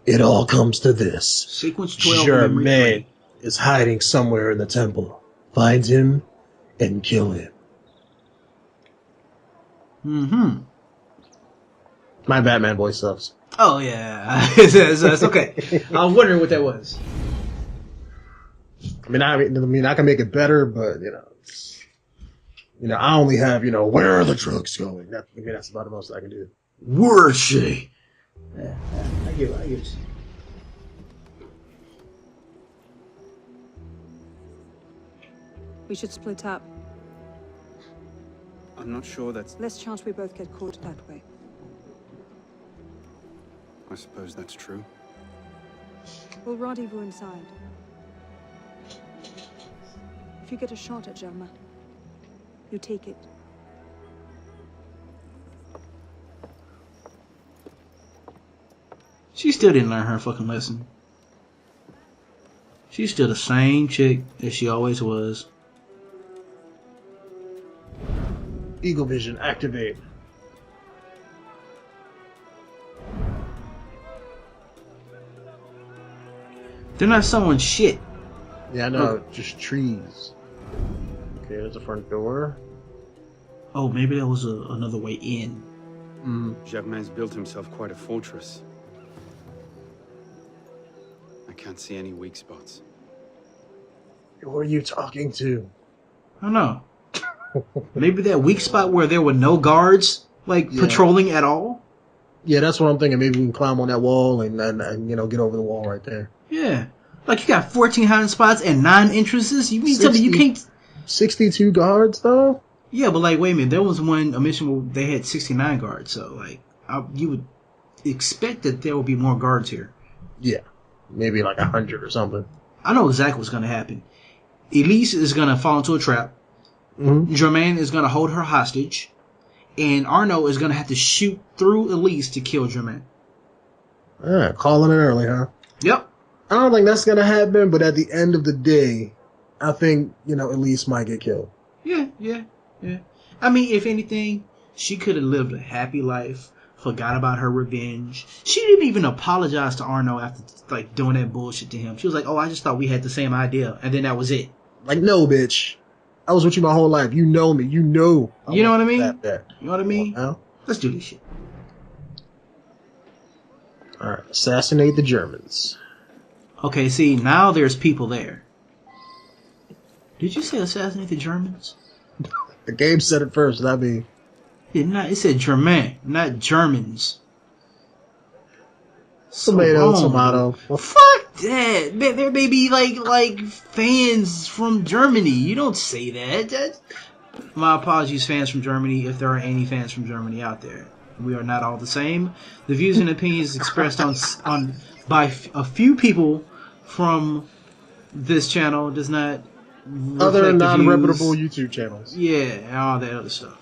It all comes to this. Sequence 12. Germain is hiding somewhere in the temple. Find him and kill him. Mm-hmm. My Batman voice sucks. Oh, yeah. That's okay. I was wondering what that was. I mean, I can make it better, but, I only have, where are the drugs going? That's about the most I can do. Where is she? Yeah, I get it. We should split up. I'm not sure that's... Less chance we both get caught that way. I suppose that's true. We'll rendezvous inside. If you get a shot at Germain, you take it. She still didn't learn her fucking lesson. She's still the same chick that she always was. Eagle Vision, activate. They're not sewing shit. Yeah, I know, just trees. Okay, there's the front door. Oh, maybe that was another way in. Germain's built himself quite a fortress. I can't see any weak spots. Who are you talking to? I don't know. Maybe that weak spot where there were no guards, patrolling at all? Yeah, that's what I'm thinking. Maybe we can climb on that wall and get over the wall right there. Yeah. Like, you got 14 hiding spots and 9 entrances? You mean tell me you can't... 62 guards, though? Yeah, but, wait a minute. There was a mission where they had 69 guards, so, you would expect that there would be more guards here. Yeah. Maybe 100 or something. I know exactly what's going to happen. Elise is going to fall into a trap. Mm-hmm. Germain is going to hold her hostage. And Arno is going to have to shoot through Elise to kill Germain. Calling it early, huh? Yep. I don't think that's going to happen, but at the end of the day, I think, Elise might get killed. Yeah. I mean, if anything, she could have lived a happy life, forgot about her revenge. She didn't even apologize to Arno after, doing that bullshit to him. She was like, oh, I just thought we had the same idea, and then that was it. No, bitch. I was with you my whole life. You know me. You know. You know what I mean? That. You know what I mean? Well, let's do this shit. Alright, assassinate the Germans. Okay, see, now there's people there. Did you say assassinate the Germans? The game said it first, not me. It said Germain, not Germans. Tomato. Fuck that. There may be like fans from Germany. You don't say that. My apologies, fans from Germany, if there are any fans from Germany out there. We are not all the same. The views and opinions expressed by a few people from this channel does not other reflect non-reputable YouTube channels. Yeah, and all that other stuff.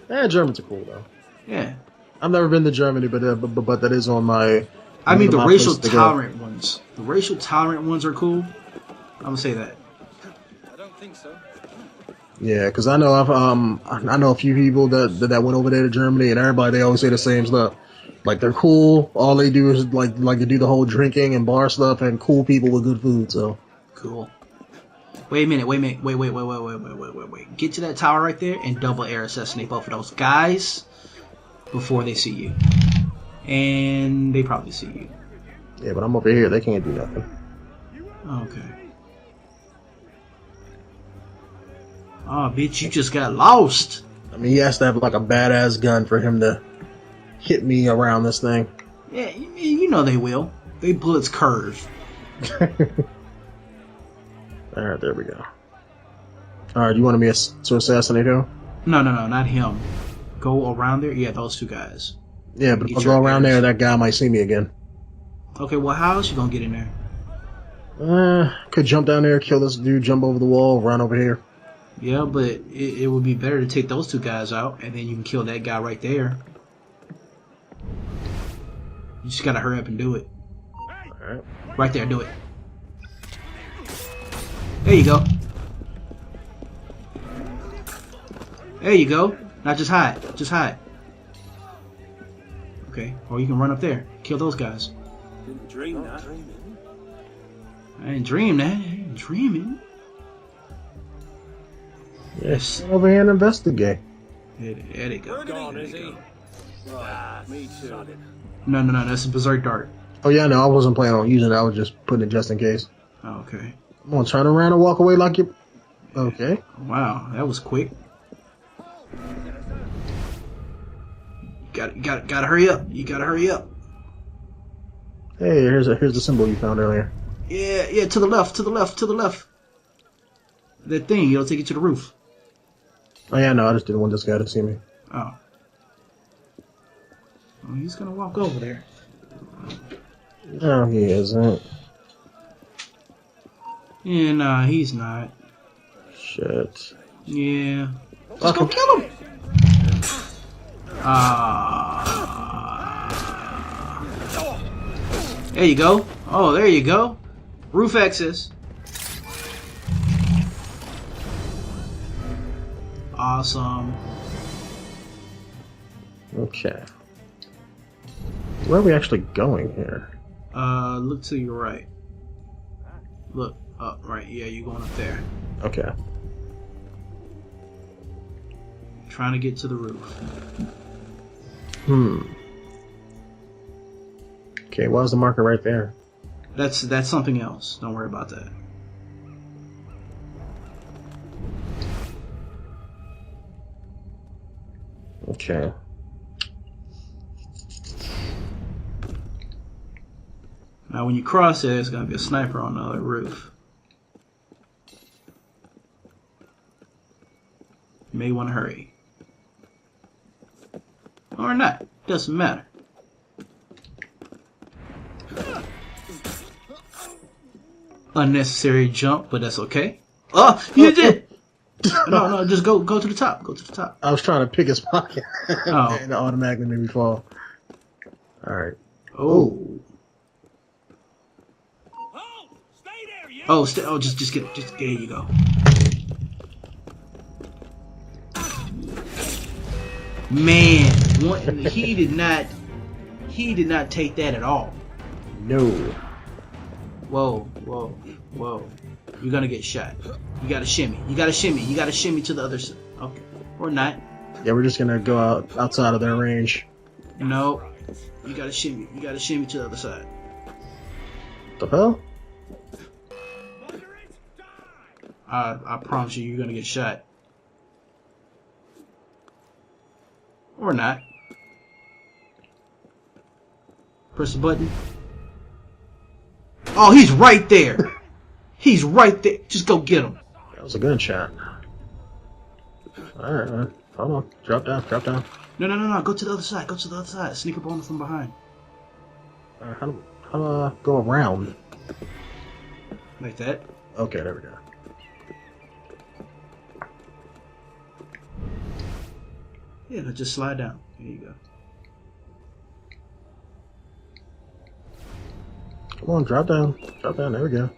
Germans are cool though. Yeah. I've never been to Germany, but that is on my. I mean, the racial tolerant ones. The racial tolerant ones are cool. I'm gonna say that. I don't think so. Yeah, because I know I know a few people that went over there to Germany, and everybody they always say the same stuff. Like they're cool. All they do is like to do the whole drinking and bar stuff, and cool people with good food. So cool. Wait a minute. Wait. Get to that tower right there and double air assassinate both of those guys before they see you. And they probably see you. Yeah, but I'm over here. They can't do nothing. Okay. Oh, bitch, you just got lost. I mean, he has to have like a badass gun for him to hit me around this thing. Yeah, you know they will. They bullets curve. Alright, there we go. Alright, you wanted me to assassinate him? No, not him. Go around there? Yeah, those two guys. Yeah, but if I go around there, that guy might see me again. Okay, well, how else you gonna get in there? Could jump down there, kill this dude, jump over the wall, run over here. Yeah, but it would be better to take those two guys out, and then you can kill that guy right there. You just gotta hurry up and do it. Alright. Right there, do it. There you go. There you go. Now just hide. Just hide. Okay, Okay. Or you can run up there. Kill those guys. Didn't dream that. I didn't dream that. I ain't dreaming. Yes. Over here and investigate. There they go. Gone, is he? Right, me too. No. That's a berserk dart. Oh yeah, no, I wasn't planning on using it. I was just putting it just in case. Oh, okay. I'm gonna turn around and walk away like you. Okay. Wow, that was quick. Gotta hurry up. You gotta hurry up. Hey, here's the symbol you found earlier. Yeah, to the left. That thing, it'll take you to the roof. Oh yeah, no, I just didn't want this guy to see me. Oh. Oh, he's gonna walk over there. No, he isn't. Yeah, nah, he's not. Shit. Yeah. Just Fuck go him. kill him! There you go. Oh, there you go. Roof access. Awesome. Okay. Where are we actually going here? Look to your right. Look up, right. Yeah, you're going up there. Okay. Trying to get to the roof. Okay, why's the marker right there? That's something else. Don't worry about that. Okay. Now, when you cross it, there's gonna be a sniper on the other roof. You may want to hurry. Or not. Doesn't matter. Unnecessary jump, but that's okay. Oh, you did! No, just go to the top. Go to the top. I was trying to pick his pocket. Oh. And it automatically made me fall. Alright. Oh. Stay there, you! Oh, just get, there you go. Man, he did not take that at all. No. Whoa. You're gonna get shot. You gotta shimmy. You gotta shimmy to the other side. Okay. Or not. Yeah, we're just gonna go outside of their range. No. You gotta shimmy. To the other side. The hell? I promise you, you're gonna get shot. Or not. Press the button. Oh, he's right there. He's right there. Just go get him. That was a gunshot. Alright, man. Hold on. Drop down. No. Go to the other side. Sneak up on him from behind. Alright, how do I go around? Like that. Okay, there we go. Yeah, no, just slide down. There you go. Come on, drop down. There we go.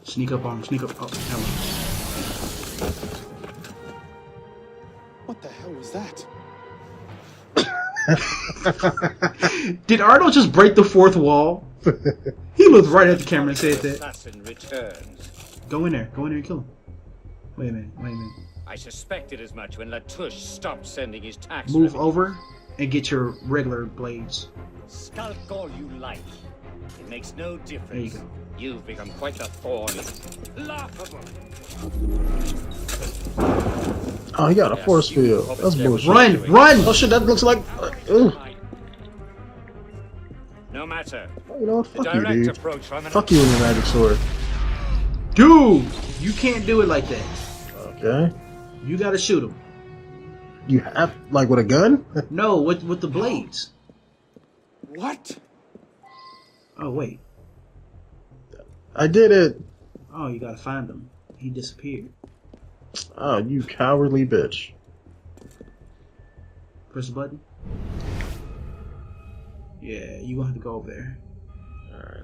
Sneak up on him. Oh, never mind. What the hell was that? Did Arnold just break the fourth wall? He looked right at the camera and said that. Assassin returns. Go in there and kill him. Wait a minute. I suspected as much when Latouche stopped sending his tax. Move revenue. over and get your regular blades. Skulk all you like. It makes no difference. There you go. You've become quite a thorn. Laughable. Oh, he got a force field. That's bullshit. Run! Oh shit, that looks like. Ugh. No matter. You know what? The Fuck you, direct dude. approach from an Fuck you and your magic sword. Dude! You can't do it like that. Okay. You gotta shoot him. You have, like, with a gun? No, with the blades. What? Oh, wait. I did it. Oh, you gotta find him. He disappeared. Oh, you cowardly bitch. Press the button. Yeah, you gonna have to go over there.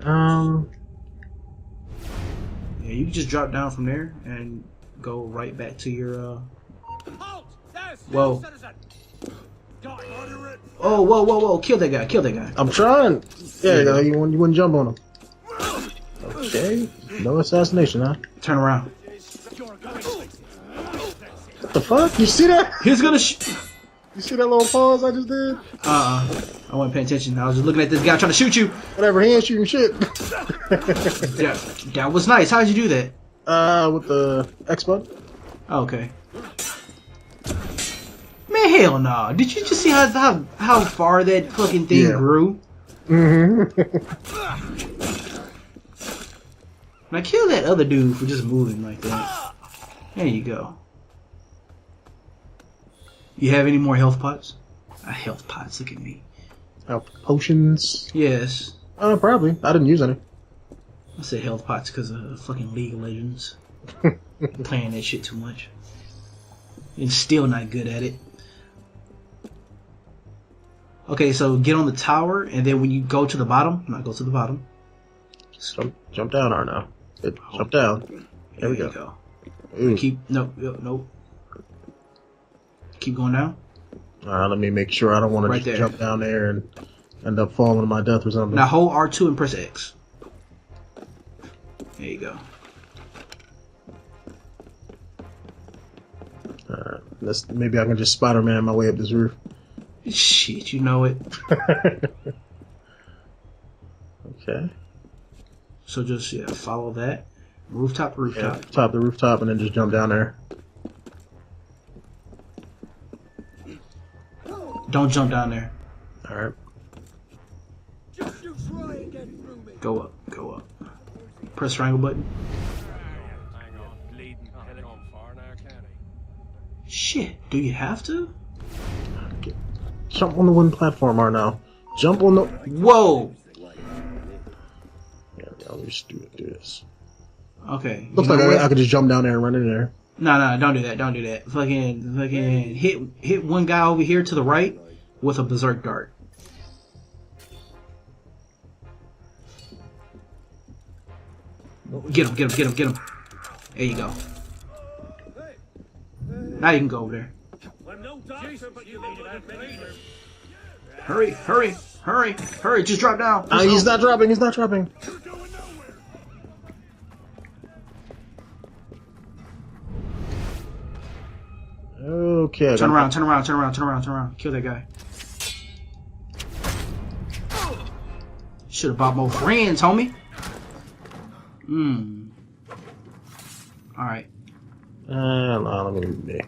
Alright, Yeah, you can just drop down from there and go right back to your Halt! There, Whoa. citizen! Oh, whoa. Kill that guy. Kill that guy. I'm trying. Yeah, you wouldn't jump on him. Okay. No assassination, huh? Turn around. What the fuck? You see that? He's gonna You see that little pause I just did? I wasn't paying attention. I was just looking at this guy trying to shoot you. Whatever, he ain't shooting shit. Yeah, that was nice. How'd you do that? With the X button. Oh, okay. Man, hell no. Did you just see how far that fucking thing grew? Mm-hmm. Now kill that other dude for just moving like that. There you go. You have any more health pots? Health pots, look at me. Potions? Yes. Probably. I didn't use any. I said health pots because of fucking League of Legends. Playing that shit too much. And still not good at it. Okay, so get on the tower, and then when you go to the bottom, go to the bottom. Jump down, Arno. Jump down. There we go. Keep nope. Keep going down. Alright, let me make sure I don't want to just jump down there and end up falling to my death or something. Now hold R2 and press X. There you go. Alright, maybe I can just Spider-Man my way up this roof. Shit, you know it. Okay. So just follow that. Rooftop to rooftop. Yeah, top the rooftop and then just jump down there. Don't jump down there. Alright. Go up. Press triangle button. Shit, do you have to? Jump on the wooden platform, Arno. Jump on the... Whoa! Yeah, let me just do this. Okay. Looks like I could just jump down there and run in there. No, don't do that. Fucking hit one guy over here to the right with a berserk dart. Get him. There you go. Now you can go over there. Hurry, just drop down. He's not dropping. Okay. Turn around. Kill that guy. Should have bought more friends, homie. Alright. Let me...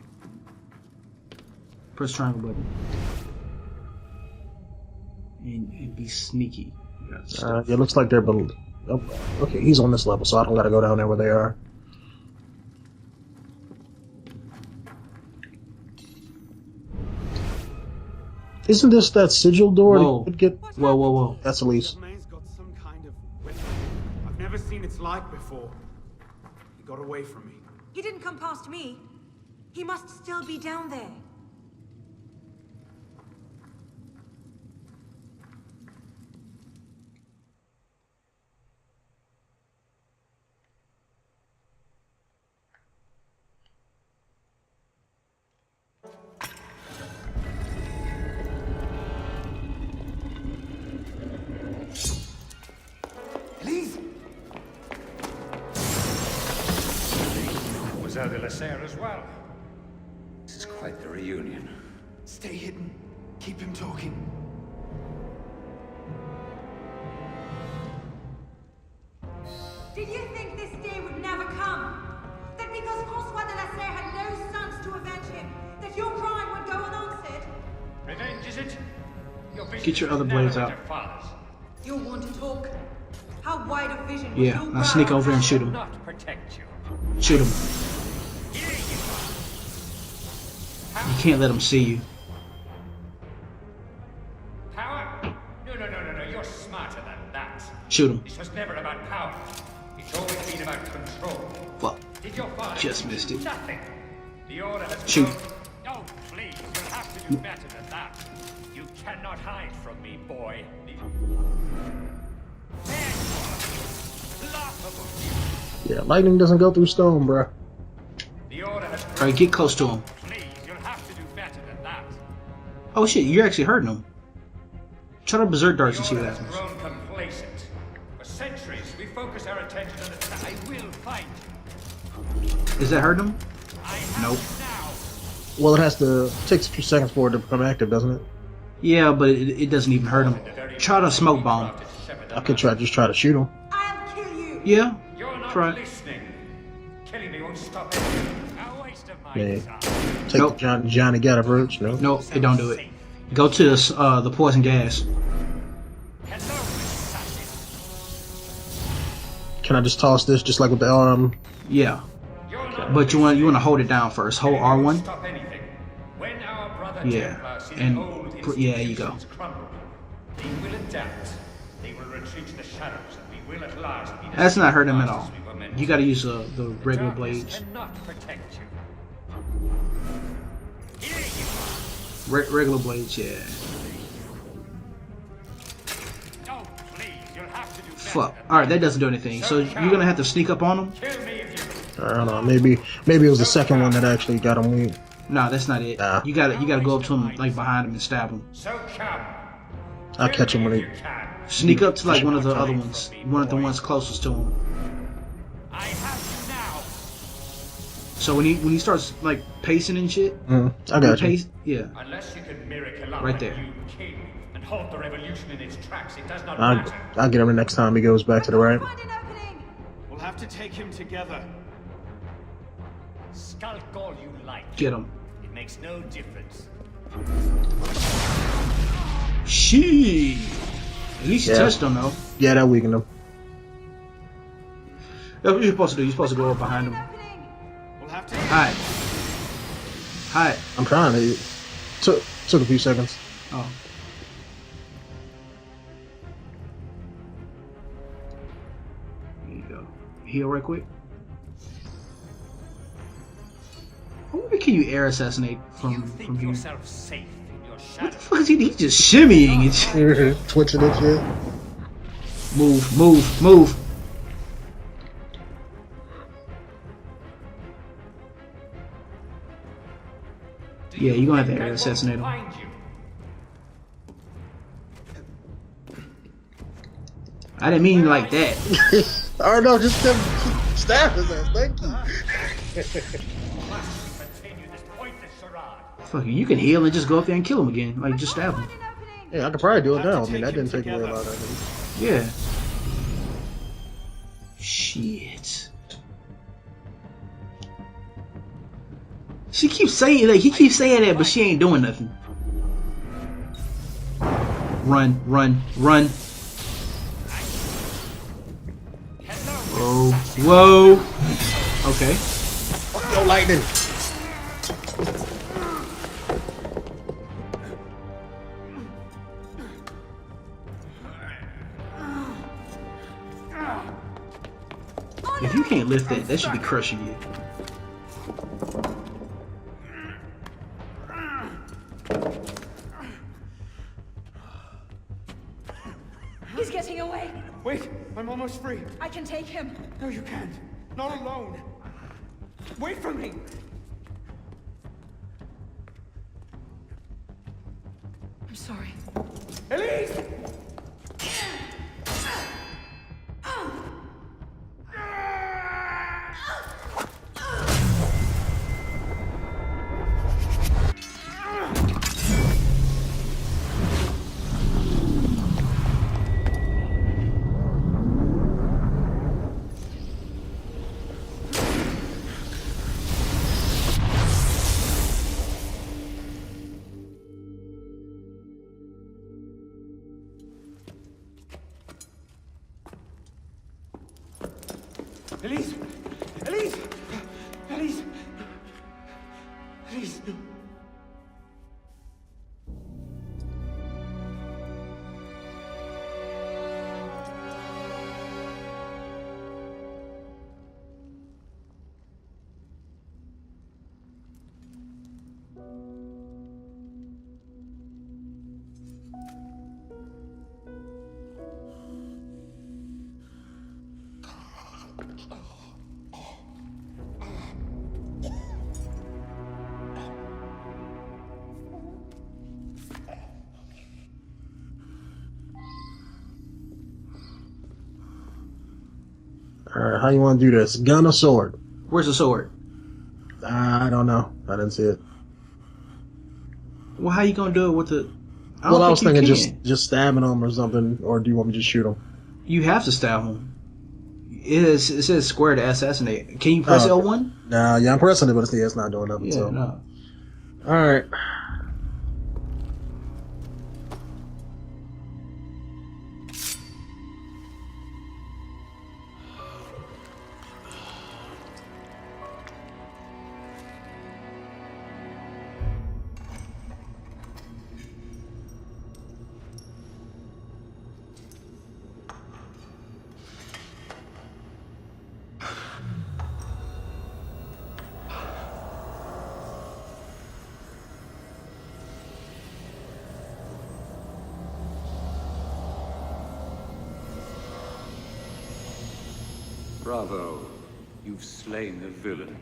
Press triangle button. And be sneaky. It looks like they're below. Oh, okay, he's on this level, so I don't gotta go down there where they are. Isn't this that sigil door? Whoa. Could get... Whoa. That's Elise. Germain's got some kind of weapon. I've never seen its like before. He got away from me. He didn't come past me. He must still be down there. Zoe Lasser as well. This is quite the reunion. Stay hidden. Keep him talking. Did you think this day would never come? That because Francois de Lasser had no sons to avenge him, that your crime would go unanswered? Revenge, is it? Get your other blades out. You want to talk? How wide a vision would Yeah, you now sneak over and shoot him. Not protect you. Shoot him. You can't let him see you. Power? No. You're smarter than that. Shoot him. This was never about power. It's always been about control. Fuck. Did your father Just missed it. Nothing. The order has Shoot. grown. Oh, please. You'll have to do better than that. You cannot hide from me, boy. Yeah, lightning doesn't go through stone, bruh. The order has Alright, get close to him. Please, you'll have to do better than that. Oh shit, you're actually hurting him. Try to berserk darts and see what Europe happens. has grown complacent. For centuries, we focus our attention on attack. I will find you. Is that hurting him? I have Nope. you now. Well, it has to takes a few seconds for it to become active, doesn't it? Yeah, but it doesn't even hurt him. Try to smoke bomb. I could just try to shoot him. I'll kill you. Yeah. You're not Try. listening. Killing me won't stop anything. A waste of my Yeah. time. Take Nope. the Johnny Gat approach. No. Nope, it don't do it. Go to the poison gas. Hello, assassin. Can I just toss this just like with the Yeah, You're not but you want to hold it down first. Hold Killing me won't R1. Stop anything. When our brother Yeah, Templars in and old yeah, you go. institutions crumble, they will adapt. They will retreat to the shadows, and we will at last be the That's not hurting him at masters all. we were meant You to got to be. use the regular Darkness blades. cannot protect you. Here you Regular blades, yeah. are. Oh, please, you'll have to do better Fuck. than All right, that doesn't do anything. So you're gonna have to sneak up on him. Kill me if you I don't know. Maybe it was the second one that actually got him weak. Nah, that's not it. Nah. You gotta go up to him like behind him and stab him. so come. I'll catch him when If he. you can. Sneak up to like one of the other ones, one of the ones closest to him. I have you now. So when he starts like pacing and shit, I got you. pace, yeah. Unless you can miracle up Right a there. new king and halt the revolution in its tracks, it does not I'll matter. get him the next time he goes back to the right. Find an opening. We'll have to take him together. Skulk all you like. Get him. It makes no difference. She. At least you Yeah. touched him though. Yeah, that weakened him. That's what you're supposed to do. You're supposed to go up behind him. Opening. We'll have to. Hide. Hide. I'm trying to. Took a few seconds. Oh. There you go. Heal right quick. Where can you air assassinate You from think here? yourself safe in your What shadow? the fuck is he? He's just shimmying and shit. Twitching and shit. Move, move, move. Do Yeah, you you're gonna have think to I air won't assassinate him. find you? I didn't mean like that. Oh no, just stab his ass. Thank you. Must continue this pointless charade. Fuck you. You can heal and just go up there and kill him again. Like just stab him. Find an opening. Yeah, I could probably do it Have to now. I mean, that take him didn't take away a together. lot of it. Yeah. Shit. She keeps saying like he keeps saying that, but she ain't doing nothing. Run, run, run. Whoa, whoa. Okay. No lightning. If you can't lift that, that should be crushing you. He's getting away. Wait, I'm almost free. I can take him. No, you can't. Not alone. Wait for me. I'm sorry. Elise! Elise! Elise! Elise! Elise! No. Alright, how you want to do this? Gun or sword? Where's the sword? I don't know. I didn't see it. Well, how you gonna do it with the? I was thinking just stabbing him or something, or do you want me to just shoot him? You have to stab him. It says square to assassinate. Can you press L1? Nah, yeah, I'm pressing it, but it's not doing nothing. Yeah, so. no. All right. Bravo. You've slain the villain.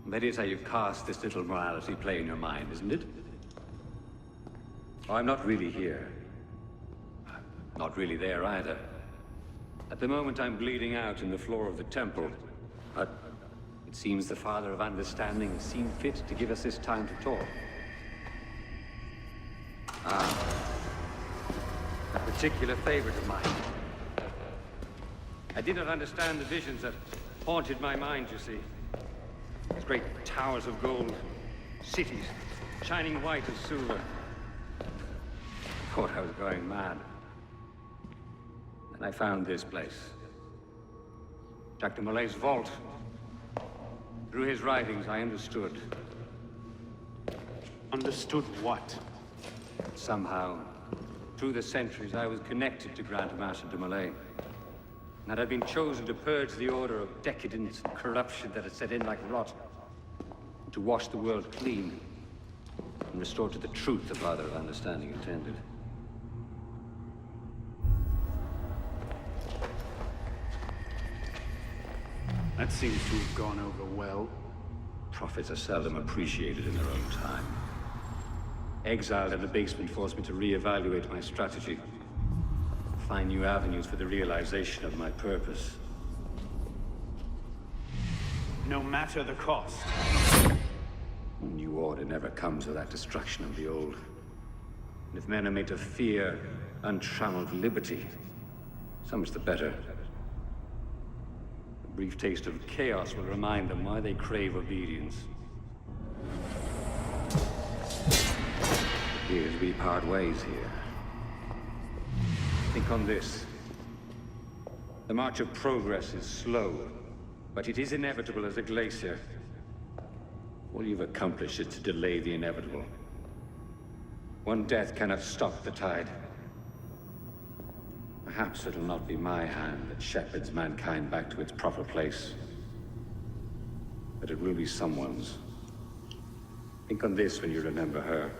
That is how you cast this little morality play in your mind, isn't it? Oh, I'm not really here. Not really there either. At the moment, I'm bleeding out in the floor of the temple. But it seems the Father of Understanding has seen fit to give us this time to talk. A particular favorite of mine. I did not understand the visions that haunted my mind, you see. These great towers of gold, cities, shining white as silver. I thought I was going mad. And I found this place. Dr. Malay's vault. Through his writings, I understood. Understood what? Somehow, through the centuries, I was connected to Grand Master de Malay. And I'd been chosen to purge the order of decadence and corruption that had set in like rot. To wash the world clean and restore to the truth the Father of Understanding intended. That seems to have gone over well. Prophets are seldom appreciated in their own time. Exiled in the basement forced me to reevaluate my strategy. Find new avenues for the realization of my purpose. No matter the cost. New order never comes without destruction of the old. And if men are made to fear untrammeled liberty, so much the better. A brief taste of chaos will remind them why they crave obedience. It appears we part ways here. Think on this. The march of progress is slow, but it is inevitable as a glacier. All you've accomplished is to delay the inevitable. One death cannot stop the tide. Perhaps it'll not be my hand that shepherds mankind back to its proper place. But it will be someone's. Think on this when you remember her.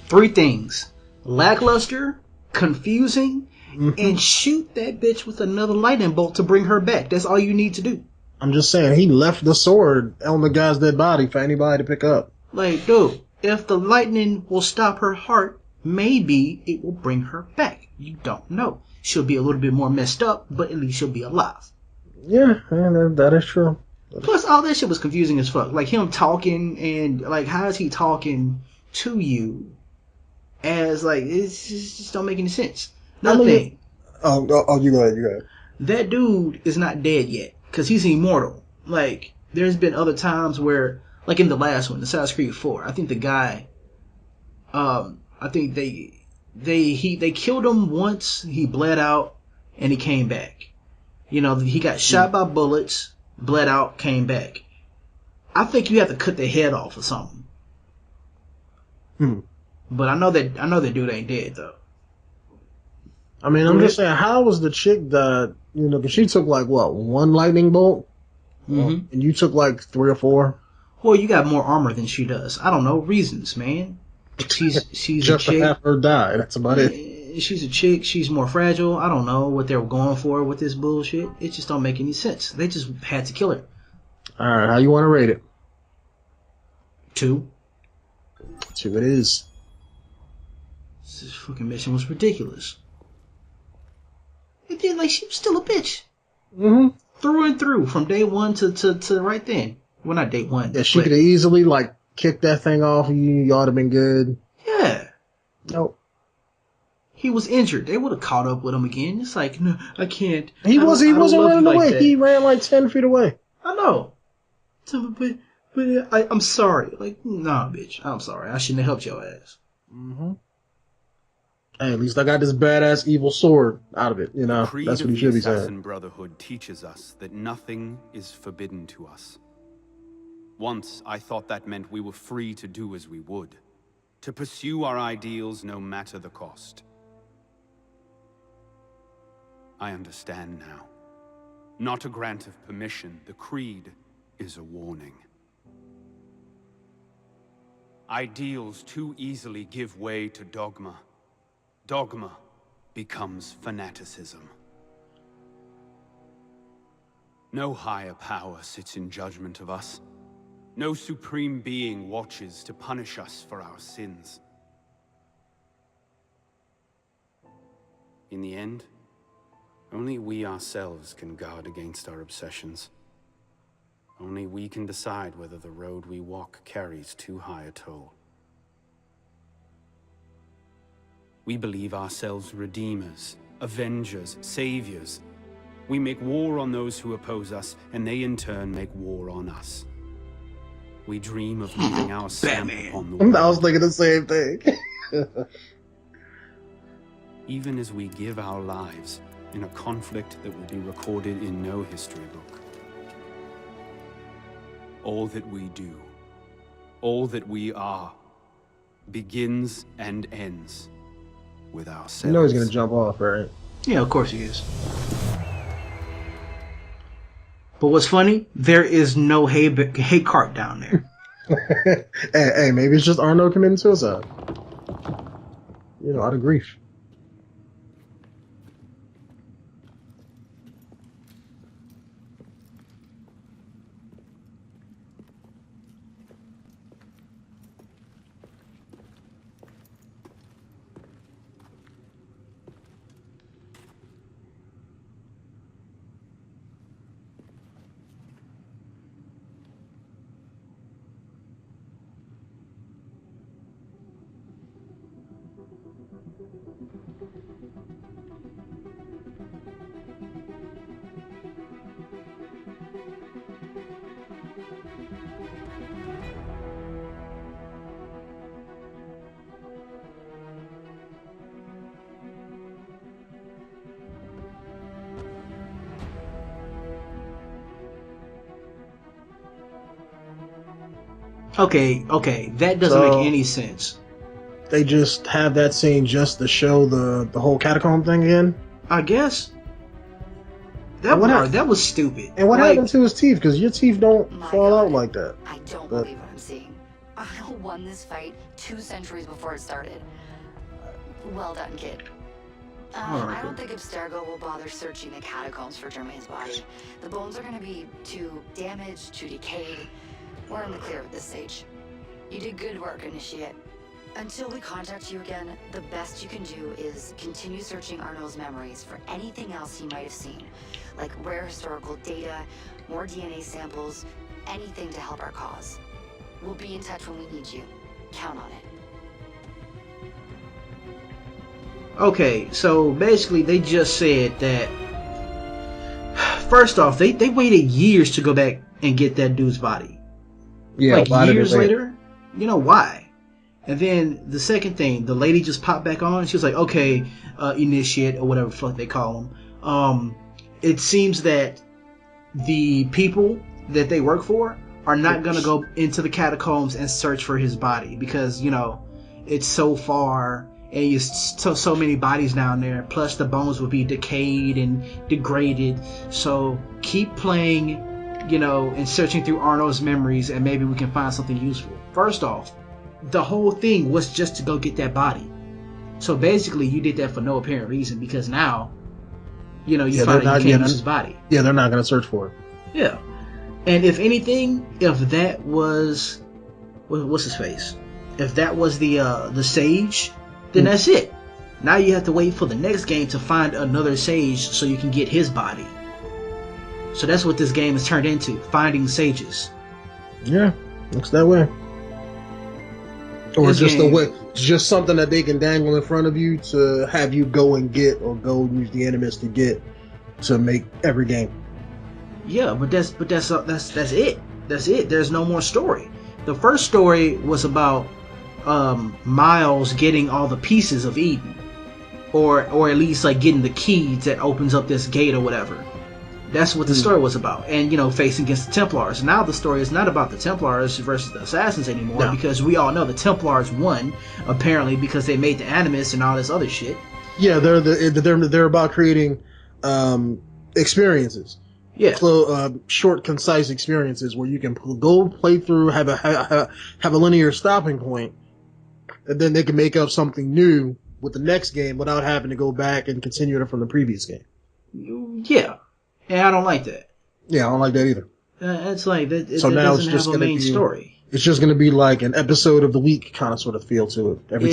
Three things: lackluster, confusing, and shoot that bitch with another lightning bolt to bring her back. That's all you need to do. I'm just saying, he left the sword on the guy's dead body for anybody to pick up. Like, dude, if the lightning will stop her heart, maybe it will bring her back. You don't know. She'll be a little bit more messed up, but at least she'll be alive. Yeah, that is true. Plus, all that shit was confusing as fuck. Like him talking and like, how is he talking to you? As like, it just don't make any sense. Another thing. Oh, you go ahead. That dude is not dead yet because he's immortal. Like, there's been other times where, like in the last one, Assassin's Creed 4, I think the guy, I think they killed him once. He bled out and he came back. You know, he got shot by bullets, bled out, came back. I think you have to cut the head off or something. But I know that dude ain't dead though. I mean, I'm just saying, how was the chick that, you know, 'cause she took like what, one lightning bolt, and you took like 3 or 4. Well, you got more armor than she does. I don't know, reasons, man. She's just a chick. to have her die. That's about it. She's a chick. She's more fragile. I don't know what they were going for with this bullshit. It just don't make any sense. They just had to kill her. All right, how you want to rate it? 2. 2 it is. This fucking mission was ridiculous. And then, like, she was still a bitch. Through and through, from day one to right then. Well, not day one. Yeah, she could have easily, like, kicked that thing off. You ought to have been good. Yeah. Nope. He was injured. They would have caught up with him again. It's like, no, I can't. He wasn't running away. Like he ran like 10 feet away. I know. So, but I'm sorry. Like, nah, bitch. I'm sorry. I shouldn't have helped your ass. Hey, at least I got this badass evil sword out of it. You know, Creed that's what of he should the be Assassin saying. Brotherhood teaches us that nothing is forbidden to us. Once I thought that meant we were free to do as we would, to pursue our ideals no matter the cost. I understand now. Not a grant of permission, the creed is a warning. Ideals too easily give way to dogma. Dogma becomes fanaticism. No higher power sits in judgment of us. No supreme being watches to punish us for our sins. In the end, only we ourselves can guard against our obsessions. Only we can decide whether the road we walk carries too high a toll. We believe ourselves redeemers, avengers, saviors. We make war on those who oppose us, and they in turn make war on us. We dream of leaving our stamp on the world. I was thinking the same thing. Even as we give our lives in a conflict that will be recorded in no history book. All that we do, all that we are, begins and ends with ourselves. You know he's gonna jump off, right? Yeah, of course he is. But what's funny, there is no hay cart down there. hey, maybe it's just Arno committing suicide. You know, out of grief. Okay, that doesn't make any sense. They just have that scene just to show the whole catacomb thing again? I guess. That was stupid. And what happened to his teeth? Because your teeth don't fall out like that. I don't believe what I'm seeing. Arno won this fight 2 centuries before it started. Well done, kid. I don't think Abstergo will bother searching the catacombs for Germain's body. The bones are going to be too damaged, too decayed. We're in the clear at this stage. You did good work, Initiate. Until we contact you again, the best you can do is continue searching Arno's memories for anything else he might have seen, like rare historical data, more DNA samples, anything to help our cause. We'll be in touch when we need you. Count on it. Okay, so basically they just said that, first off, they waited years to go back and get that dude's body. Yeah, like years later. You know why? And then the second thing, the lady just popped back on. She was like, okay, initiate, or whatever the fuck they call them. It seems that the people that they work for are not going to go into the catacombs and search for his body because, you know, it's so far and you so many bodies down there. Plus the bones will be decayed and degraded. So keep playing, you know, and searching through Arno's memories and maybe we can find something useful. First off, the whole thing was just to go get that body. So basically you did that for no apparent reason because now, you know, you find out you can't use his body. Yeah, they're not going to search for it. Yeah. And if anything, if that was, what's his face? If that was the sage, then that's it. Now you have to wait for the next game to find another sage so you can get his body. So that's what this game has turned into, finding sages. Yeah, looks that way. Or it's just a way, just something that they can dangle in front of you to have you go and get, or go use the enemies to get to make every game. Yeah, but that's it. That's it. There's no more story. The first story was about Miles getting all the pieces of Eden, or at least like getting the key that opens up this gate or whatever. That's what the story was about, and you know, facing against the Templars. Now the story is not about the Templars versus the Assassins anymore, because we all know the Templars won, apparently, because they made the Animus and all this other shit. Yeah, they're about creating experiences. Yeah. So short, concise experiences where you can go play through, have a linear stopping point, and then they can make up something new with the next game without having to go back and continue it from the previous game. Yeah. And I don't like that. Yeah, I don't like that either. It's like that. So it now doesn't it's just have a main be, story. It's just going to be like an episode of the week kind of sort of feel to it. Every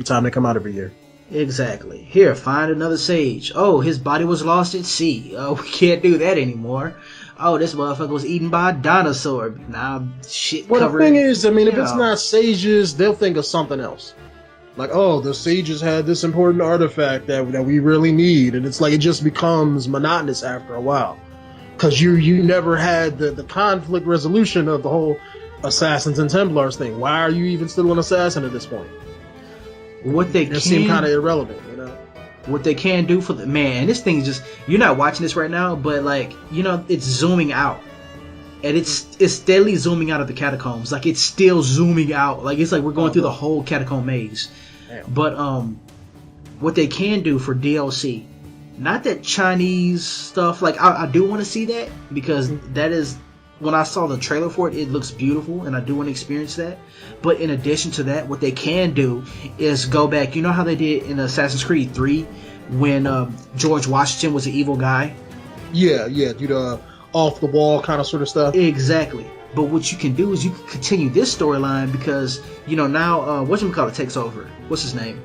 time they come out every year. Exactly. Here, find another sage. Oh, his body was lost at sea. Oh, we can't do that anymore. Oh, this motherfucker was eaten by a dinosaur. Now shit well, covered. The thing is, I mean, if it's not sages, they'll think of something else. Like, oh, the sages had this important artifact that we really need, and it's like it just becomes monotonous after a while, because you never had the conflict resolution of the whole Assassins and Templars thing. Why are you even still an assassin at this point? What they it seems kind of irrelevant, you know. What they can do for the man, this thing is just, you're not watching this right now, but like, you know, it's zooming out. And it's steadily zooming out of the catacombs. Like it's still zooming out. Like it's like we're going through the whole catacomb maze. Damn. But what they can do for DLC, not that Chinese stuff. Like I do want to see that, because that is, when I saw the trailer for it, it looks beautiful, and I do want to experience that. But in addition to that, what they can do is go back. You know how they did in Assassin's Creed 3 when George Washington was an evil guy? Yeah, do the off the wall kind of sort of stuff. Exactly. But what you can do is you can continue this storyline, because you know now whatchamacallit takes over. What's his name?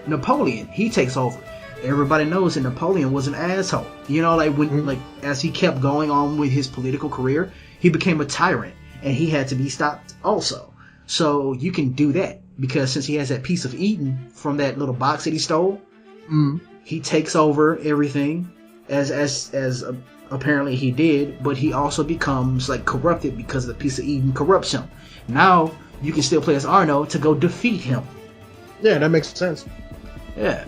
Napoleon. He takes over. Everybody knows that Napoleon was an asshole. You know, like when like as he kept going on with his political career, he became a tyrant, and he had to be stopped also. So you can do that, because since he has that piece of Eden from that little box that he stole, he takes over everything as apparently he did, but he also becomes like corrupted because the piece of Eden corrupts him. Now you can still play as Arno to go defeat him. Yeah, that makes sense. Yeah.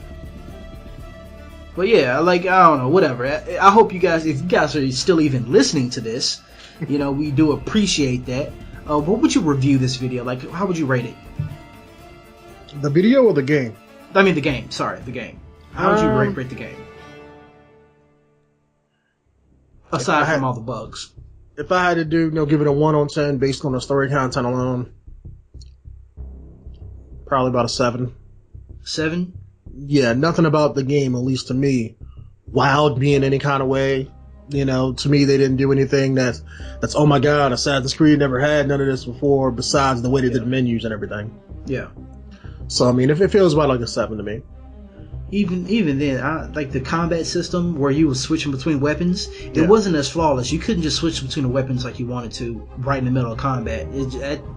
But yeah, like, I don't know, whatever. I hope you guys, if you guys are still even listening to this, you know, we do appreciate that. What would you review this video? Like, how would you rate it? The video or the game? I mean the game, sorry, the game. How would you rate the game? Aside from all the bugs. If I had to do, give it a 1 on 10 based on the story content alone, probably about a 7. 7? Yeah, nothing about the game, at least to me, wowed me in any kind of way. You know, to me, they didn't do anything that's oh my god, Assassin's Creed never had none of this before, besides the way they did menus and everything. Yeah. So I mean, if it feels about like a 7 to me. Even then, like the combat system where you was switching between weapons, it wasn't as flawless. You couldn't just switch between the weapons like you wanted to right in the middle of combat.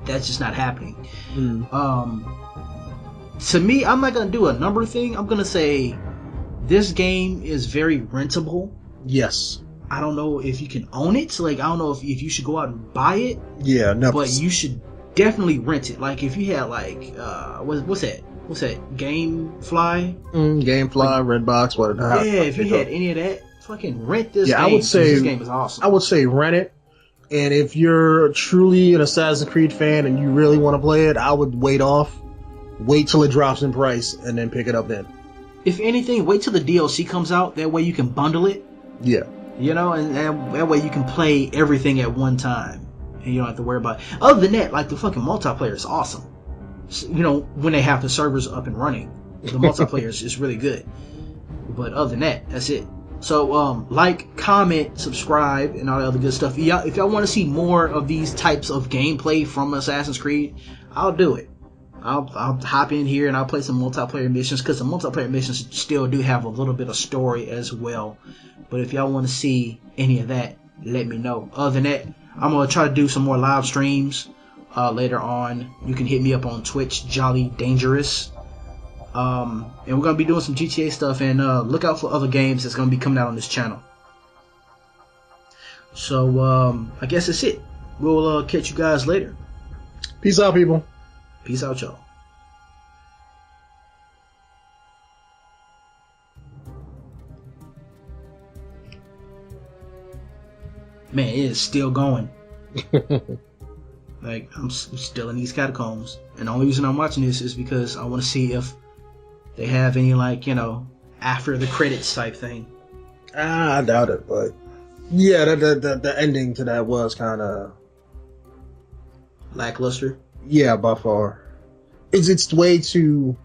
That's just not happening. To me, I'm not gonna do a number thing. I'm gonna say this game is very rentable. Yes. I don't know if you can own it. Like, I don't know if you should go out and buy it. Yeah, no. But you should definitely rent it. Like, if you had like what's that? What's that? Gamefly? Gamefly, like, Redbox, whatever. Yeah, if you had any of that, fucking rent this game. I would say this game is awesome. I would say rent it. And if you're truly an Assassin's Creed fan and you really want to play it, I would wait till it drops in price and then pick it up then. If anything, wait till the DLC comes out. That way you can bundle it. Yeah. You know, and that way you can play everything at one time. And you don't have to worry about it. Other than that, like, the fucking multiplayer is awesome. You know, when they have the servers up and running, the multiplayer is really good. But other than that, that's it. So like, comment, subscribe, and all the other good stuff. If y'all want to see more of these types of gameplay from Assassin's Creed, I'll do it. I'll hop in here and I'll play some multiplayer missions, because the multiplayer missions still do have a little bit of story as well. But if y'all want to see any of that, let me know. Other than that, I'm gonna try to do some more live streams later on. You can hit me up on Twitch, Jolly Dangerous. And we're gonna be doing some GTA stuff, and look out for other games that's gonna be coming out on this channel. So I guess that's it. We'll catch you guys later. Peace out, people. Peace out, y'all. Man, it is still going. Like, I'm still in these catacombs, and the only reason I'm watching this is because I want to see if they have any, like, you know, after the credits type thing. I doubt it, but yeah, the ending to that was kind of lackluster. Yeah, by far. It's way too,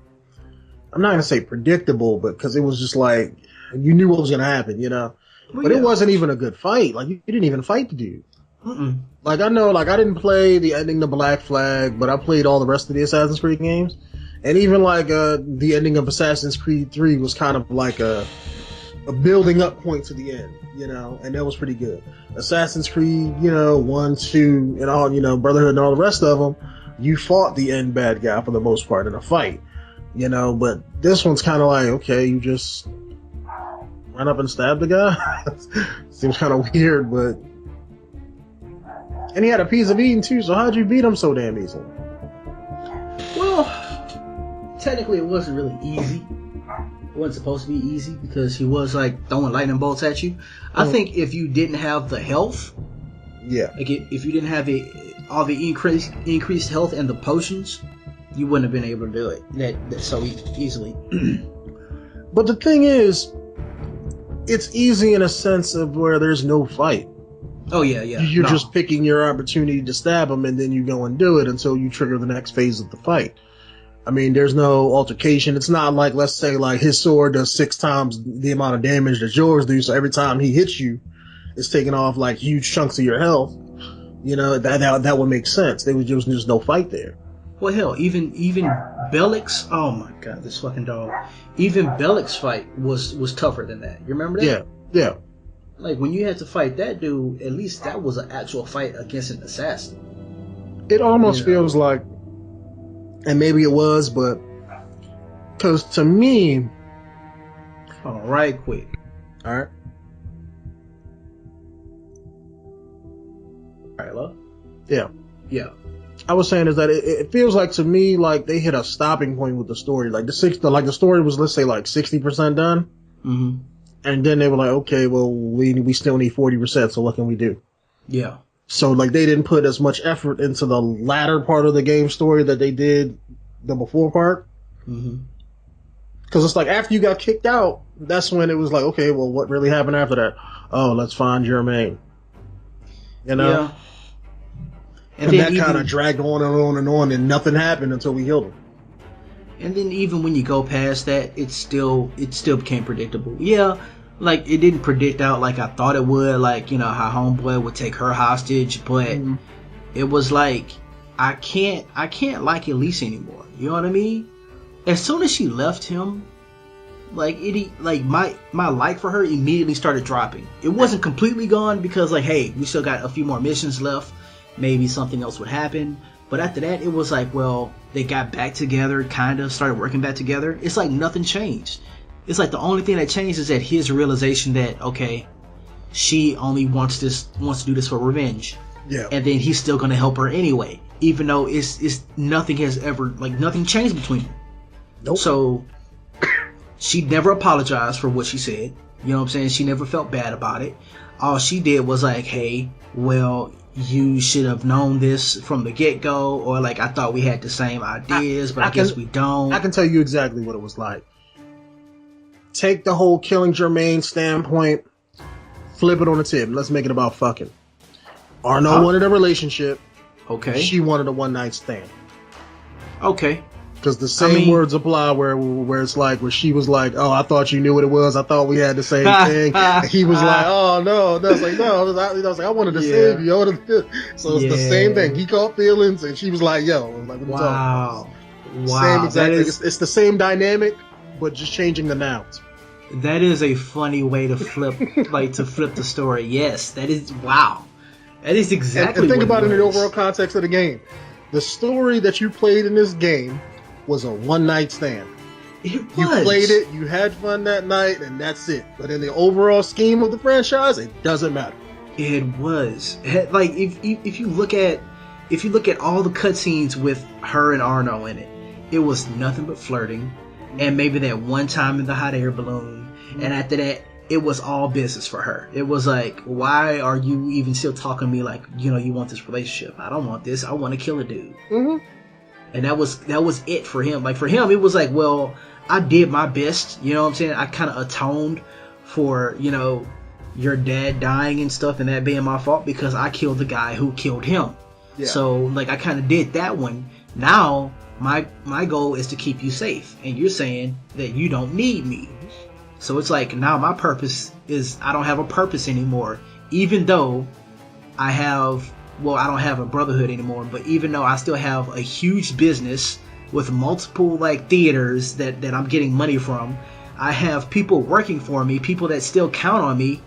I'm not gonna say predictable, but because it was just like, you knew what was gonna happen, you know. Well, but yeah. It wasn't even a good fight. Like, you didn't even fight the dude. Mm-mm. Like, I know, like, I didn't play the ending to Black Flag, but I played all the rest of the Assassin's Creed games. And even, like, the ending of Assassin's Creed 3 was kind of like a building up point to the end, you know, and that was pretty good. Assassin's Creed, you know, 1, 2, and all, you know, Brotherhood and all the rest of them, you fought the end bad guy for the most part in a fight, you know, but this one's kind of like, okay, you just run up and stab the guy? Seems kind of weird, but... And he had a piece of eating too, so how'd you beat him so damn easily? Well, technically it wasn't really easy. It wasn't supposed to be easy, because he was, like, throwing lightning bolts at you. I think if you didn't have the health... Yeah. Like, if you didn't have all the increased health and the potions, you wouldn't have been able to do it that so easily. But the thing is, it's easy in a sense of where there's no fight. Oh, yeah. You're just picking your opportunity to stab him, and then you go and do it until you trigger the next phase of the fight. I mean, there's no altercation. It's not like, let's say, like, his sword does 6 times the amount of damage that yours do, so every time he hits you, it's taking off, like, huge chunks of your health. You know, that would make sense. There was just no fight there. Well, hell, even Bellick's, oh my god, this fucking dog. Even Bellick's fight was tougher than that. You remember that? Yeah. Like, when you had to fight that dude, at least that was an actual fight against an assassin. It almost feels like, and maybe it was, but because to me, hold on, right quick. All right. Hello? Yeah. I was saying is that it feels like to me like they hit a stopping point with the story. Like the story was, let's say, like 60% done. Mm-hmm. And then they were like, okay, well, we still need 40%, so what can we do? Yeah. So, like, they didn't put as much effort into the latter part of the game story that they did the before part. Mm-hmm. Because it's like, after you got kicked out, that's when it was like, okay, well, what really happened after that? Oh, let's find Germaine. You know? Yeah. And that kind of dragged on and on and on, and nothing happened until we healed him. And then even when you go past that, it still became predictable. Yeah, like it didn't predict out like I thought it would, like, you know, how Homeboy would take her hostage, but it was like I can't like Elise anymore. You know what I mean? As soon as she left him, like my like for her immediately started dropping. It wasn't completely gone because like, hey, we still got a few more missions left. Maybe something else would happen. But after that, it was like, well, they got back together, kind of started working back together. It's like nothing changed. It's like the only thing that changed is that his realization that, okay, she only wants to do this for revenge. Yeah. And then he's still gonna help her anyway, even though it's nothing has ever, like, nothing changed between them. Nope. So she never apologized for what she said. You know what I'm saying? She never felt bad about it. All she did was like, hey, well, you should have known this from the get-go, or like, I thought we had the same ideas, but I guess we don't. I can tell you exactly what it was like. Take the whole killing Jermaine standpoint, flip it on the tip. Let's make it about fucking. Arno wanted a relationship. Okay. She wanted a one-night stand. Okay. Because the same words apply where it's like, where she was like, oh, I thought you knew what it was. I thought we had the same thing. And he was like, oh, no. I was like, no. I was like, I wanted to save you. So it's the same thing. He caught feelings, and she was like, yo. Like, what wow. Same exact thing. It's the same dynamic, but just changing the nouns. That is a funny way to flip, flip the story. Yes, that is, wow. That is exactly and think what about it in the was. overall context of the game. The story that you played in this game was a one-night stand. It was. You played it, you had fun that night, and that's it. But in the overall scheme of the franchise, it doesn't matter. It was. Like, if you look at all the cutscenes with her and Arno in it, it was nothing but flirting, and maybe that one time in the hot air balloon, and after that, it was all business for her. It was like, why are you even still talking to me like, you know, you want this relationship? I don't want this. I want to kill a dude. Mm-hmm. And that was it for him. Like, for him, it was like, well, I did my best. You know what I'm saying? I kind of atoned for, you know, your dad dying and stuff, and that being my fault because I killed the guy who killed him. Yeah. So, like, I kind of did that one. Now, my goal is to keep you safe. And you're saying that you don't need me. So it's like, now my purpose is, I don't have a purpose anymore. Even though I don't have a brotherhood anymore, but even though I still have a huge business with multiple like theaters that I'm getting money from, I have people working for me, people that still count on me,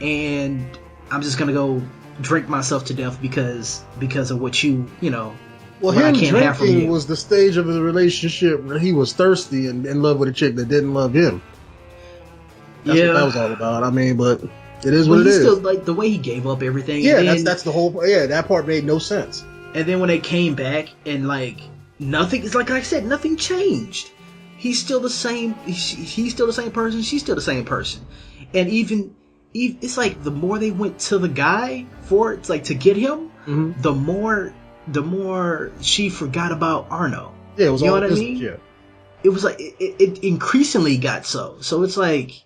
and I'm just gonna go drink myself to death because of what you know. Well, him drinking was the stage of the relationship where he was thirsty and in love with a chick that didn't love him. That's what that was all about. I mean, but it is what it is. Still, like, the way he gave up everything. Yeah, and then, that's the whole. Yeah, that part made no sense. And then when they came back and like nothing, it's like I said, nothing changed. He's still the same. He's still the same person. She's still the same person. And even it's like the more they went to the guy it's like to get him, the more she forgot about Arno. Yeah, it was. You know all what I mean? Yeah. It was like it increasingly got so. So it's like.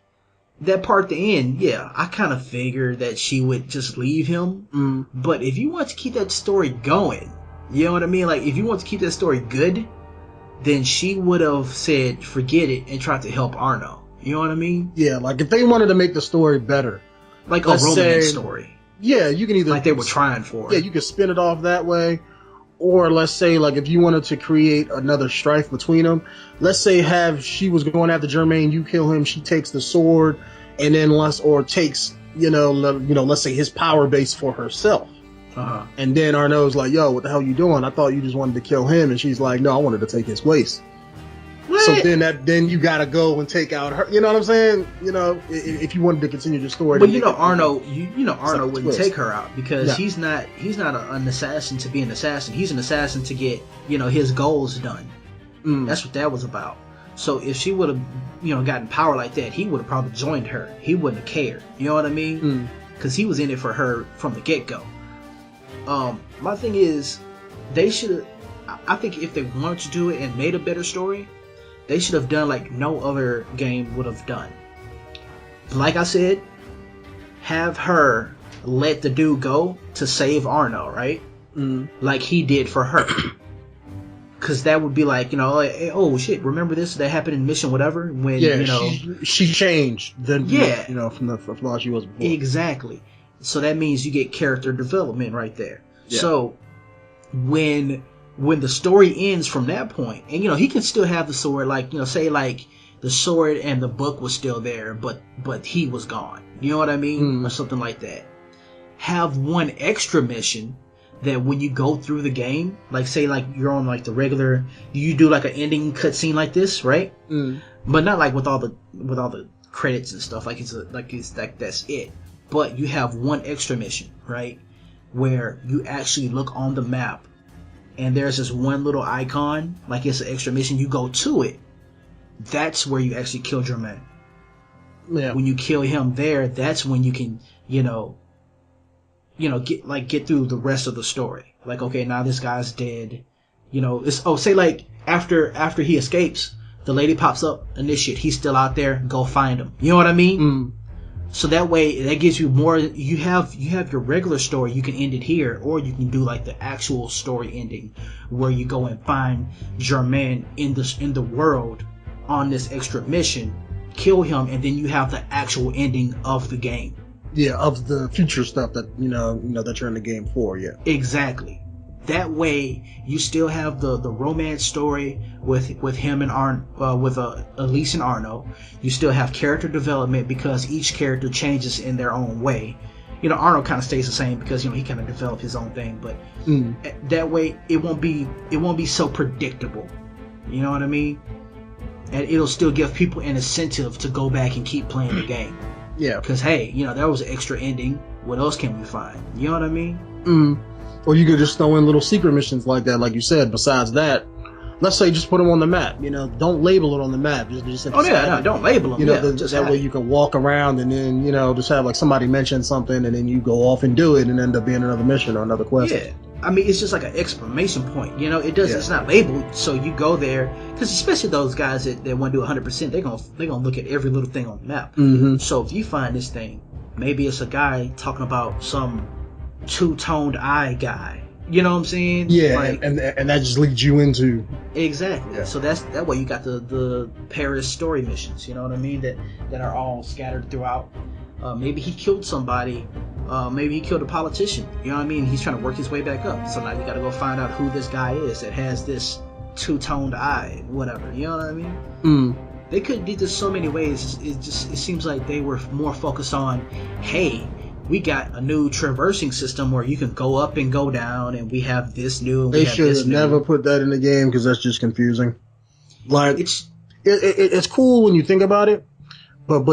That part at the end, yeah, I kind of figured that she would just leave him. But if you want to keep that story going, you know what I mean? Like, if you want to keep that story good, then she would have said, forget it, and tried to help Arno. You know what I mean? Yeah, like if they wanted to make the story better. Like a romance story. Yeah, you can either... Like they were trying for. Yeah, you could spin it off that way. Or let's say, like, if you wanted to create another strife between them, let's say she was going after Jermaine, you kill him, she takes the sword, and then takes, let's say his power base for herself. Uh-huh. And then Arno's like, yo, what the hell you doing? I thought you just wanted to kill him. And she's like, no, I wanted to take his waist. What? So then you gotta go and take out her. You know what I'm saying? You know, if you wanted to continue the story. But Arno wouldn't take her out because he's not an assassin to be an assassin. He's an assassin to get his goals done. That's what that was about. So if she would have gotten power like that, he would have probably joined her. He wouldn't have cared. You know what I mean? Because he was in it for her from the get go. My thing is, they should. I think if they wanted to do it and made a better story, they should have done like no other game would have done. Like I said, have her let the dude go to save Arno, right? Like he did for her. Because that would be like, like, hey, oh shit, remember this? That happened in mission whatever? When, she changed from the flaw she was before. Exactly. So that means you get character development right there. Yeah. So when the story ends from that point, and he can still have the sword, like, say like the sword and the book was still there, but he was gone. You know what I mean? Or something like that. Have one extra mission that when you go through the game, like say like you're on like the regular, you do like an ending cutscene like this, right? But not like with all the credits and stuff. That's it. But you have one extra mission, right? Where you actually look on the map and there's this one little icon, like it's an extra mission, you go to it. That's where you actually kill Germain. Yeah. When you kill him there, that's when you can, get through the rest of the story. Like, okay, now this guy's dead. Say like after he escapes, the lady pops up and this shit, he's still out there, go find him. You know what I mean? So that way, that gives you more. You have your regular story. You can end it here, or you can do like the actual story ending, where you go and find Germain in the world on this extra mission, kill him, and then you have the actual ending of the game. Yeah, of the future stuff that that you're in the game for. Yeah, exactly. That way, you still have the romance story with him and with Elise and Arno. You still have character development because each character changes in their own way. Arno kind of stays the same because he kind of developed his own thing, but that way it won't be so predictable. You know what I mean? And it'll still give people an incentive to go back and keep playing the game. Yeah. Because hey, there was an extra ending. What else can we find? You know what I mean? Or you could just throw in little secret missions like that, like you said. Besides that, let's say just put them on the map. Don't label it on the map. Just don't label them. That way you can walk around and then just have like somebody mention something and then you go off and do it and end up being another mission or another quest. Yeah, I mean it's just like an exclamation point. It does. Yeah. It's not labeled, so you go there because especially those guys that want to do 100%, they're gonna look at every little thing on the map. So if you find this thing, maybe it's a guy talking about some two-toned eye guy. You know what I'm saying? Yeah, and that just leads you into exactly. Yeah. So that way you got the Paris story missions. You know what I mean? That are all scattered throughout. Maybe he killed somebody. Maybe he killed a politician. You know what I mean? He's trying to work his way back up. So now you got to go find out who this guy is that has this two-toned eye, whatever. You know what I mean? They could do this so many ways. It seems like they were more focused on, hey, we got a new traversing system where you can go up and go down, and we have this new. They should have never put that in the game because that's just confusing. Like it's cool when you think about it, but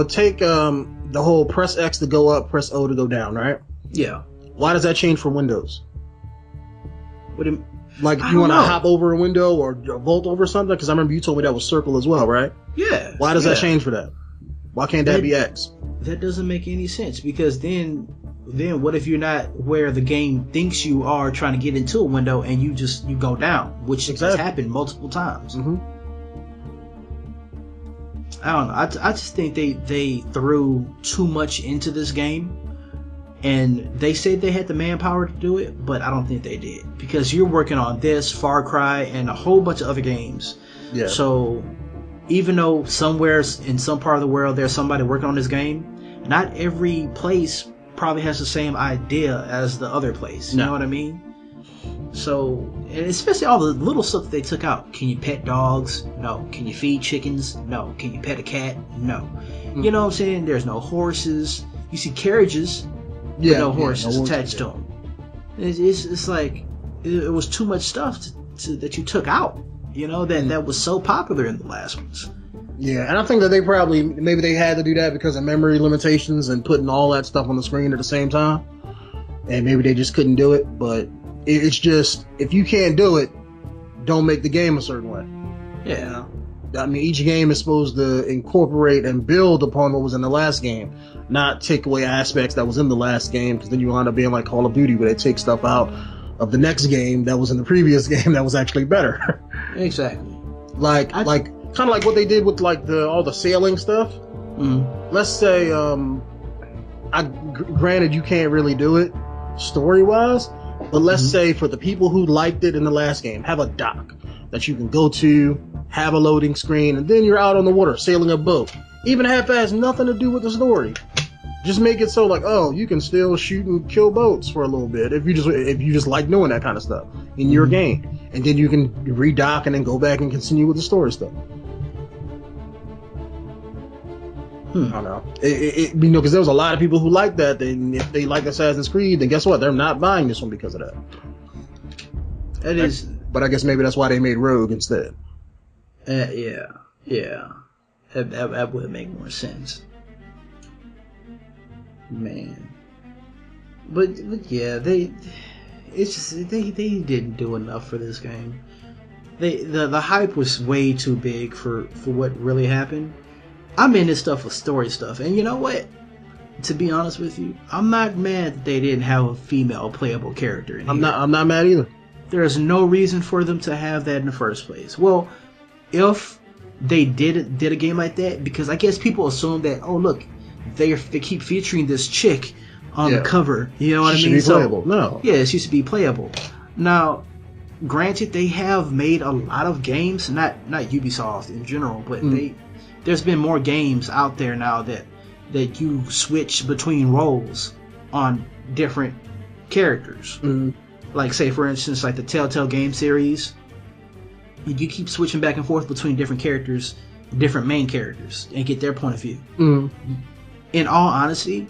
take the whole press X to go up, press O to go down, right? Yeah. Why does that change for Windows? You want to hop over a window or vault over something? Because I remember you told me that was circle as well, right? Yeah. Why does that change for that? Why can't that be X? That doesn't make any sense because then what if you're not where the game thinks you are trying to get into a window and you go down, which has happened multiple times. I don't know. I just think they threw too much into this game, and they said they had the manpower to do it, but I don't think they did because you're working on this, Far Cry, and a whole bunch of other games. Yeah. So even though somewhere in some part of the world there's somebody working on this game, not every place probably has the same idea as the other place. You know what I mean? So, and especially all the little stuff that they took out. Can you pet dogs? No. Can you feed chickens? No. Can you pet a cat? No. You know what I'm saying? There's no horses. You see carriages, but no horses attached to them. It's like it was too much stuff that you took out. That was so popular in the last ones. Yeah, and I think that maybe they had to do that because of memory limitations and putting all that stuff on the screen at the same time. And maybe they just couldn't do it, but it's just, if you can't do it, don't make the game a certain way. Yeah. I mean, each game is supposed to incorporate and build upon what was in the last game, not take away aspects that was in the last game, because then you wind up being like Call of Duty, where they take stuff out of the next game that was in the previous game that was actually better. Exactly. Kind of like what they did with like all the sailing stuff. Let's say, granted you can't really do it story wise, But let's say for the people who liked it in the last game, have a dock that you can go to, have a loading screen, and then you're out on the water sailing a boat. Even if it has nothing to do with the story. Just make it so like, oh, you can still shoot and kill boats for a little bit if you just like doing that kind of stuff in your game, and then you can redock and then go back and continue with the story stuff. I don't know. Because there was a lot of people who liked that. And if they like Assassin's Creed, then guess what? They're not buying this one because of that. It is. But I guess maybe that's why they made Rogue instead. Yeah. That would make more sense. Man, but yeah, they didn't do enough for this game. The hype was way too big for what really happened. I'm in this stuff for story stuff, and you know what? To be honest with you, I'm not mad that they didn't have a female playable character in here. I'm not mad either. There's no reason for them to have that in the first place. Well, if they did a game like that, because I guess people assume that, oh look, they keep featuring this chick on the cover. You know what I mean? She should be playable. No. Yeah, she should be playable. Now, granted, they have made a lot of games, not Ubisoft in general, but there's been more games out there now that you switch between roles on different characters. Like, say, for instance, like the Telltale game series, you keep switching back and forth between different characters, different main characters, and get their point of view. In all honesty,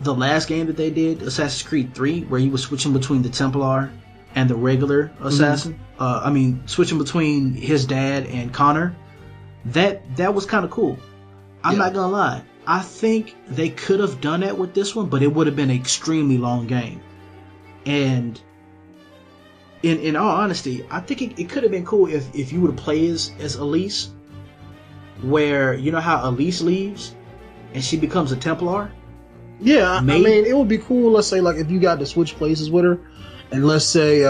the last game that they did, Assassin's Creed 3, where you were switching between the Templar and the regular assassin, switching between his dad and Connor, that was kind of cool. I'm not gonna lie. I think they could have done that with this one, but it would have been an extremely long game. And in all honesty, I think it could have been cool if you would play as Elise, where you know how Elise leaves and she becomes a Templar. Yeah, I mean, it would be cool. Let's say, like, if you got to switch places with her, and let's say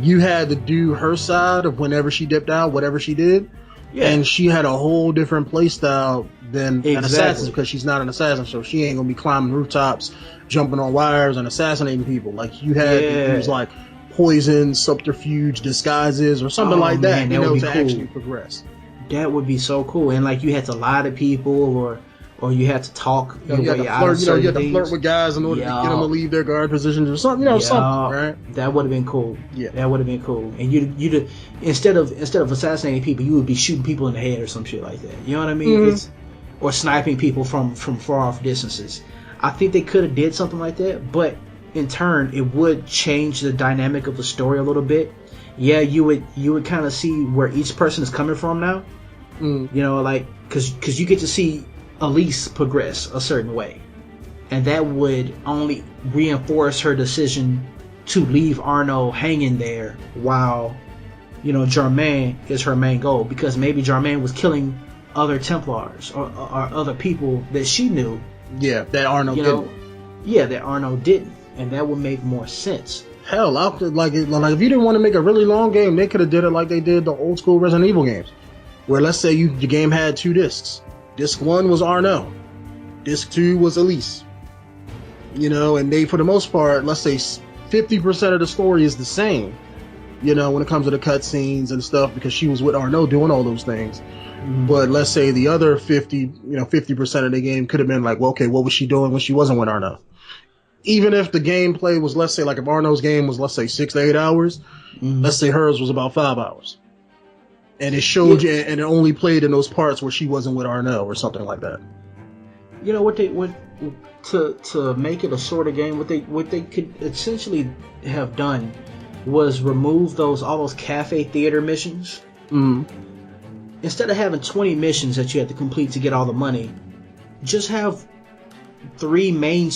you had to do her side of whenever she dipped out, whatever she did, and she had a whole different play style than an assassin, because she's not an assassin, so she ain't gonna be climbing rooftops, jumping on wires, and assassinating people. Like, you had to use like poison, subterfuge, disguises, or something like that, man, to actually progress. That would be so cool. And like, you had to lie to people, or you had to talk your way out of certain things. You had to flirt with guys in order to get them to leave their guard positions or something, something, right? That would have been cool. Yeah, that would have been cool. And you'd instead of assassinating people, you would be shooting people in the head or some shit like that. You know what I mean? Or sniping people from far off distances. I think they could have did something like that, but in turn, it would change the dynamic of the story a little bit. Yeah, you would kind of see where each person is coming from now. You know, like, because you get to see Elise progress a certain way, and that would only reinforce her decision to leave Arno hanging there while, you know, Germain is her main goal, because maybe Germain was killing other Templars or other people that she knew. Yeah, that Arno didn't. Yeah, that Arno didn't, and that would make more sense. Hell, like if you didn't want to make a really long game, they could have did it like they did the old school Resident Evil games, where let's say the game had 2 discs. Disc 1 was Arno. Disc 2 was Elise. You know, and they, for the most part, let's say 50% of the story is the same, you know, when it comes to the cutscenes and stuff, because she was with Arno doing all those things. But let's say the other 50% of the game could have been like, well, okay, what was she doing when she wasn't with Arno? Even if the gameplay was, let's say, like if Arno's game was, let's say, 6 to 8 hours, let's say hers was about 5 hours. And it showed you, and it only played in those parts where she wasn't with Arno or something like that. You know what to make it a shorter game, what they could essentially have done was remove all those cafe theater missions. Instead of having 20 missions that you had to complete to get all the money, just have 3 main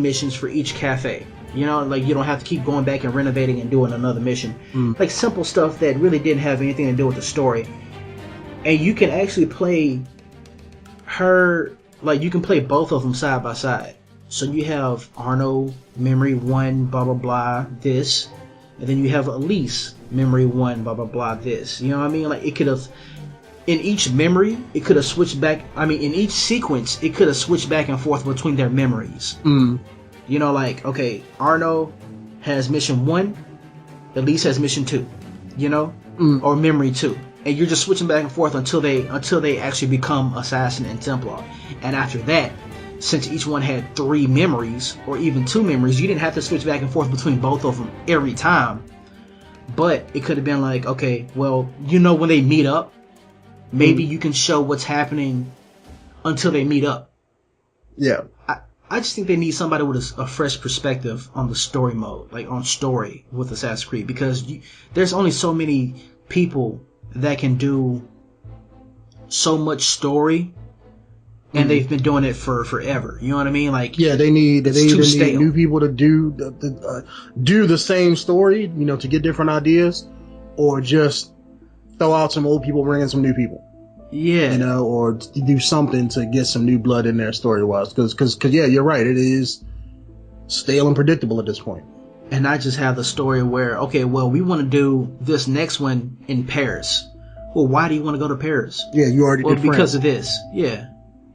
missions for each cafe. You know, like, you don't have to keep going back and renovating and doing another mission. Like, simple stuff that really didn't have anything to do with the story. And you can actually play her, like, you can play both of them side by side. So you have Arno, Memory 1, blah, blah, blah, this. And then you have Elise, Memory 1, blah, blah, blah, this. You know what I mean? Like, it could have, in each memory, it could have switched back. I mean, in each sequence, it could have switched back and forth between their memories. You know, like, okay, Arno has mission 1, Elise has mission 2, you know, or memory 2, and you're just switching back and forth until they actually become assassin and Templar. And after that, since each one had 3 memories or even 2 memories, you didn't have to switch back and forth between both of them every time. But it could have been like, okay, well, you know, when they meet up, maybe you can show what's happening until they meet up. Yeah. I just think they need somebody with a fresh perspective on the story mode, like on story with Assassin's Creed, because there's only so many people that can do so much story, and they've been doing it for forever. You know what I mean? Like, yeah, they need new people to do the same story, you know, to get different ideas, or just throw out some old people, bring in some new people. Yeah, you know, or do something to get some new blood in there story wise, because yeah, you're right, it is stale and predictable at this point. And I just have the story where, okay, well, we want to do this next one in Paris. Well, why do you want to go to Paris? Yeah, you already did because of this. Yeah,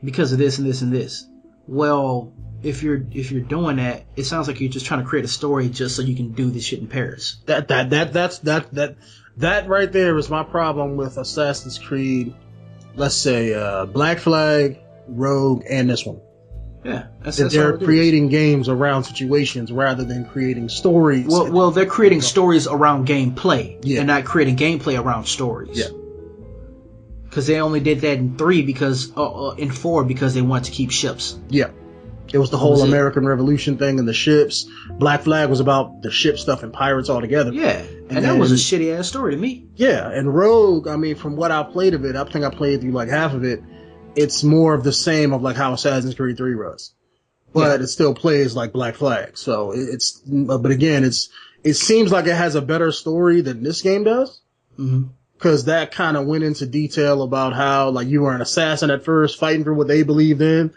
because of this and this and this. Well, if you're doing that, it sounds like you're just trying to create a story just so you can do this shit in Paris. That right there is my problem with Assassin's Creed. Let's say Black Flag, Rogue, and this one. Yeah, they're creating games around situations rather than creating stories. Well, they're creating stories around gameplay. Yeah. They're not creating gameplay around stories. Yeah. Because they only did that in 3 because in 4 because they wanted to keep ships. Yeah. It was the whole American Revolution thing and the ships. Black Flag was about the ship stuff and pirates altogether. Yeah, and that was a shitty ass story to me. Yeah, and Rogue, I mean, from what I played of it, I think I played through like half of it. It's more of the same of like how Assassin's Creed 3 was, but it still plays like Black Flag. So but again, it seems like it has a better story than this game does. Because that kind of went into detail about how like you were an assassin at first, fighting for what they believed in.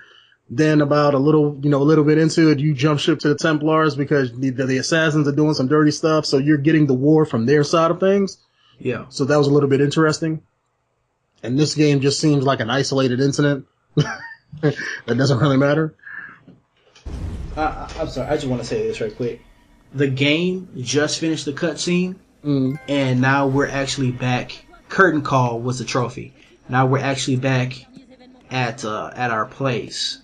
Then about a little bit into it, you jump ship to the Templars because the assassins are doing some dirty stuff. So you're getting the war from their side of things. Yeah. So that was a little bit interesting. And this game just seems like an isolated incident that doesn't really matter. I'm sorry. I just want to say this right quick. The game just finished the cutscene, and now we're actually back. Curtain Call was the trophy. Now we're actually back at our place.